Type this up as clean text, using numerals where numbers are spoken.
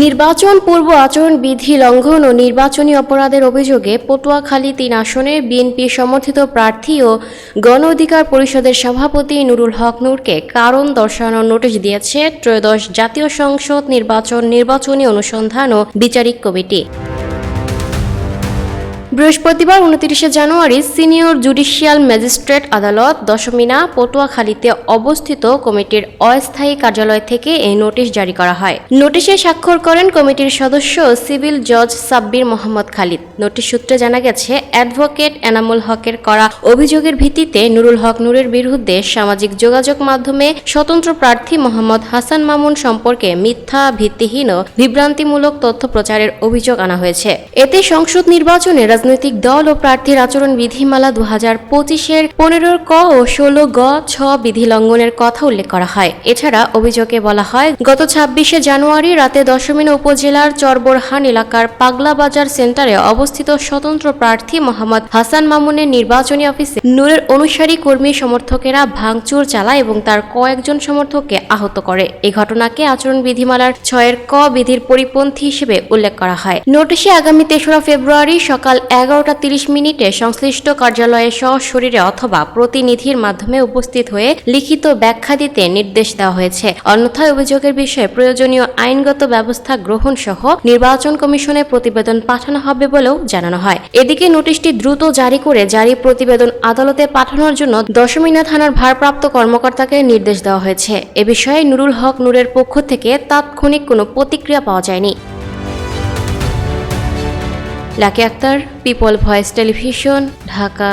নির্বাচন পূর্ব আচরণ বিধি লঙ্ঘন ও নির্বাচনী অপরাধের অভিযোগে পটুয়াখালী ৩ আসনে বিএনপি সমর্থিত প্রার্থী ও গণ অধিকার পরিষদের সভাপতি নুরুল হক নূরকে কারণ দর্শানোর নোটিশ দিয়েছে ত্রয়োদশ জাতীয় সংসদ নির্বাচনী অনুসন্ধান ও বিচারিক কমিটি। বৃহস্পতিবার ২৯ জানুয়ারি সিনিয়র জুডিশিয়াল ম্যাজিস্ট্রেট আদালত দশমিনা পটুয়াখালীতে অবস্থিত কমিটির অস্থায়ী কার্যালয় থেকে এই নোটিশ জারি করা হয়। নোটিশে স্বাক্ষর করেন কমিটির সদস্য সিভিল জজ সাব্বির মোহাম্মদ খালিদ। নোটিশ সূত্রে জানা গেছে, অ্যাডভোকেট এনামুল হকের করা অভিযোগের ভিত্তিতে নুরুল হক নূরের বিরুদ্ধে সামাজিক যোগাযোগ মাধ্যমে স্বতন্ত্র প্রার্থী মোহাম্মদ হাসান মামুন সম্পর্কে মিথ্যা, ভিত্তিহীন ও বিভ্রান্তিমূলক তথ্য প্রচারের অভিযোগ আনা হয়েছে। এতে সংসদ নির্বাচনে রাজনৈতিক দল ও প্রার্থীর আচরণ বিধিমালা ২০২৫-এর ১৫ ক ও ১৬ গ ছ বিধি লঙ্ঘনের কথা উল্লেখ করা হয়। এছাড়া অভিযোগে বলা হয়, গত ২৬ জানুয়ারি রাতে দশমিনা উপজেলার চরবোরহান এলাকার পাগলা বাজার সেন্টারে অবস্থিত স্বতন্ত্র প্রার্থী মোহাম্মদ হাসান মামুনের নির্বাচনী অফিসে নূরের অনুসারী কর্মী সমর্থকেরা ভাঙচুর চালায় এবং তার কয়েকজন সমর্থককে আহত করে। এই ঘটনাকে আচরণ বিধিমালার ৬ ক বিধির পরিপন্থী হিসেবে উল্লেখ করা হয়। নোটিশে আগামী ৩রা ফেব্রুয়ারি সকাল ১১টা ৩০ সংশ্লিষ্ট কার্যালয়ে সশরীরে অথবা প্রতিনিধির মাধ্যমে উপস্থিত হয়ে লিখিত ব্যাখ্যা দিতে নির্দেশ দেওয়া হয়েছে। অন্যথায় অভিযোগের বিষয়ে প্রয়োজনীয় আইনগত ব্যবস্থা গ্রহণ সহ নির্বাচন কমিশনে প্রতিবেদন পাঠানো হবে বলেও জানানো হয়। এদিকে নোটিশটি দ্রুত জারি করে জারি প্রতিবেদন আদালতে পাঠানোর জন্য দশমিনা থানার ভারপ্রাপ্ত কর্মকর্তাকে নির্দেশ দেওয়া হয়েছে। এ বিষয়ে নুরুল হক নূরের পক্ষ থেকে তাৎক্ষণিক কোনো প্রতিক্রিয়া পাওয়া যায়নি। Lucky Akter, people voice television, Dhaka.